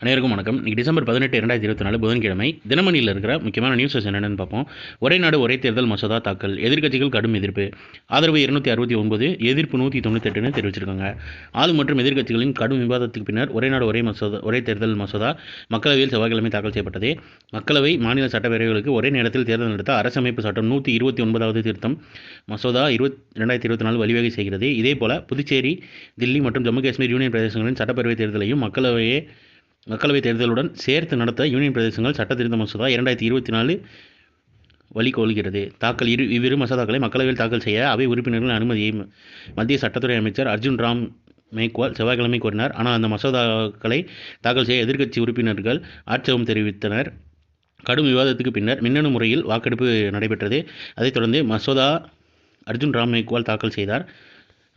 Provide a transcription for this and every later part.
அனைவருக்கும் வணக்கம். இன்னைக்கு டிசம்பர் 18, 2024 புதன்கிழமை. தினமணியில் இருக்கிற முக்கியமான நியூஸஸ் என்னென்னு பார்ப்போம். ஒரே நாடு ஒரே தேர்தல் மசோதா தாக்கல். எதிர்க்கட்சிகள் கடும் எதிர்ப்பு. ஆதரவு 269, எதிர்ப்பு 198ன்னு தெரிவிச்சிருக்காங்க. ஆளும் மற்றும் எதிர்க்கட்சிகளின் கடும் விவாதத்துக்கு பின்னர் ஒரே நாடு ஒரே தேர்தல் மசோதா மக்களவையில் செவ்வாய்க்கிழமை தாக்கல் செய்யப்பட்டது. மக்களவை, மாநில சட்டப்பேரவைகளுக்கு ஒரே நேரத்தில் தேர்தல் நடத்த அரசமைப்பு சட்டம் 129வது திருத்தம் மசோதா 2024 வழிவகை செய்கிறது. இதேபோல புதுச்சேரி, தில்லி மற்றும் ஜம்மு காஷ்மீர் யூனியன் பிரதேசங்களின் சட்டப்பேரவை தேர்தலையும் மக்களவை தேர்தலுடன் சேர்த்து நடத்த யூனியன் பிரதேசங்கள் சட்ட திருத்த மசோதா 2024 வழிகோலுகிறது. இவ்விரு மசோதாக்களை மக்களவையில் தாக்கல் செய்ய அவை உறுப்பினர்கள் அனுமதியை மத்திய சட்டத்துறை அமைச்சர் அர்ஜுன் ராம் மேக்வால் செவ்வாய்க்கிழமை கோரினார். ஆனால் அந்த மசோதாக்களை தாக்கல் செய்ய எதிர்க்கட்சி உறுப்பினர்கள் ஆட்சேபம் தெரிவித்தனர். கடும் விவாதத்துக்கு பின்னர் மின்னணு முறையில் வாக்கெடுப்பு நடைபெற்றது. அதைத் தொடர்ந்து மசோதா அர்ஜுன் ராம் மேக்வால் தாக்கல் செய்தார்.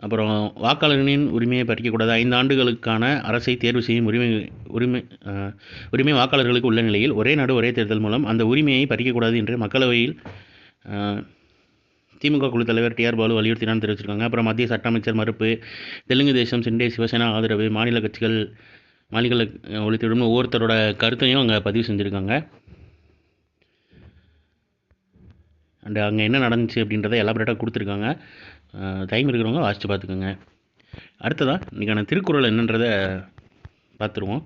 அப்புறம் வாக்காளர்களின் உரிமையை பறிக்கக்கூடாது, 5 ஆண்டுகளுக்கான அரசை தேர்வு செய்யும் உரிமை வாக்காளர்களுக்கு உள்ள நிலையில் ஒரே நாடு ஒரே தேர்தல் மூலம் அந்த உரிமையை பறிக்கக்கூடாது என்று மக்களவையில் திமுக குழு தலைவர் டிஆர் பாலு வலியுறுத்தினான்னு தெரிவிச்சிருக்காங்க. அப்புறம் மத்திய சட்ட அமைச்சர் மறுப்பு. தெலுங்கு தேசம், சிண்டே, சிவசேனா ஆதரவு. மாநில ஒழித்திடும் ஒவ்வொருத்தரோட கருத்தையும் அங்கே பதிவு செஞ்சுருக்காங்க. அண்ட் அங்கே என்ன நடந்துச்சு அப்படின்றத எலாபரேட்டாக கொடுத்துருக்காங்க. டைம் இருக்கிறவங்க வாசித்து பார்த்துக்கோங்க. அடுத்ததாக இன்றைக்கான திருக்குறள் என்னன்றதை பார்த்துருவோம்.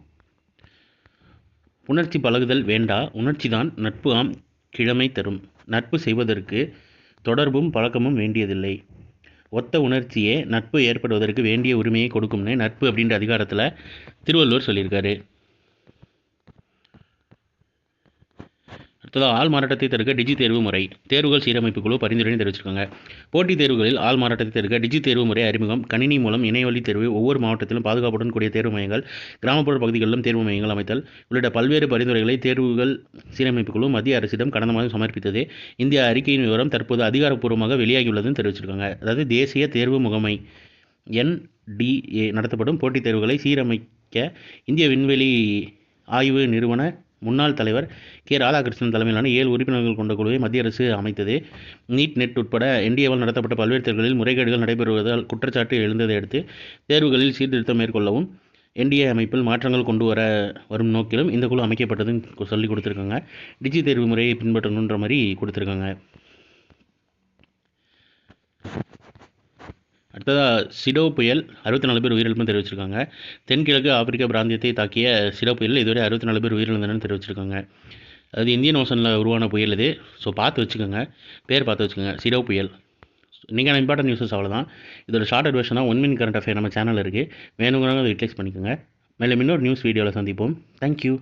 உணர்ச்சி பழகுதல் வேண்டா, உணர்ச்சி தான் நட்பு ஆம் கிழமை தரும். நட்பு செய்வதற்கு தொடர்பும் பழக்கமும் வேண்டியதில்லை. ஒத்த உணர்ச்சியே நட்பு ஏற்படுவதற்கு வேண்டிய உரிமையை கொடுக்கும்னு நட்பு அப்படின்ற அதிகாரத்தில் திருவள்ளுவர் சொல்லியிருக்காரு. அடுத்ததாக ஆள் மாறாட்டத்தை தடுக்க டிஜி தேர்வு முறை. தேர்வுகள் சீரமைப்பு குழு பரிந்துரைன்னு தெரிவிச்சிருக்காங்க. போட்டித் தேர்வுகளில் ஆள் மாறாட்டத்தை தடுக்க டிஜி தேர்வு முறை அறிமுகம். கணினி மூலம் இணையவழி தேர்வு. ஒவ்வொரு மாவட்டத்திலும் பாதுகாப்புடன் கூடிய தேர்வு மையங்கள், கிராமப்புற பகுதிகளிலும் தேர்வு மையங்கள் அமைத்தல் உள்ளிட்ட பல்வேறு பரிந்துரைகளை தேர்வுகள் சீரமைப்பு குழு மத்திய அரசிடம் கடந்த மாதம் சமர்ப்பித்தது. இந்த அறிக்கையின் விவரம் தற்போது அதிகாரப்பூர்வமாக வெளியாகியுள்ளதுன்னு தெரிவிச்சிருக்காங்க. அதாவது தேசிய தேர்வு முகமை NDA நடத்தப்படும் போட்டித் தேர்வுகளை சீரமைக்க இந்திய விண்வெளி ஆய்வு நிறுவன முன்னாள் தலைவர் ராதாகிருஷ்ணன் தலைமையிலான 7 உறுப்பினர்கள் கொண்ட குழுவை மத்திய அரசு அமைத்தது. நெட் உட்பட NDAவால் நடத்தப்பட்ட பல்வேறு தேர்வுகளில் முறைகேடுகள் நடைபெறுவதால் குற்றச்சாட்டு எழுந்ததை அடுத்து தேர்வுகளில் சீர்திருத்தம் மேற்கொள்ளவும் NDA அமைப்பில் மாற்றங்கள் கொண்டு வரும் நோக்கிலும் இந்த குழு அமைக்கப்பட்டதுன்னு சொல்லி கொடுத்துருக்காங்க. டிஜி தேர்வு முறையை பின்பற்றணுன்ற மாதிரி கொடுத்துருக்காங்க. அடுத்ததாக சிடோ புயல் 64 பேர் உயிரிழப்புன்னு தெரிவிச்சிருக்காங்க. தென்கிழக்கு ஆப்பிரிக்கா பிராந்தியத்தை தாக்கிய சிடோ புயல் இதுவரை 64 பேர் உயிரிழந்தனன்னு தெரிவிச்சிருக்காங்க. அது இந்தியன் ஓஷனில் உருவான புயல் இது. ஸோ பார்த்து வச்சுக்கோங்க, பார்த்து வச்சுக்கோங்க. சிடோ புயல். இன்றைக்கான இம்பார்ட்டன்ட் நியூஸஸ் அவ்வளோதான். இதோட ஷார்ட் வெர்ஷன் தான் 1 மினிட் கரண்ட் அஃபேர் நம்ம சேனல் இருக்குது. வேணுங்கிறவங்க அதை யூட்டிலைஸ் பண்ணிக்கோங்க. மேலும் இன்னொரு நியூஸ் வீடியோவில் சந்திப்போம். தேங்க்யூ.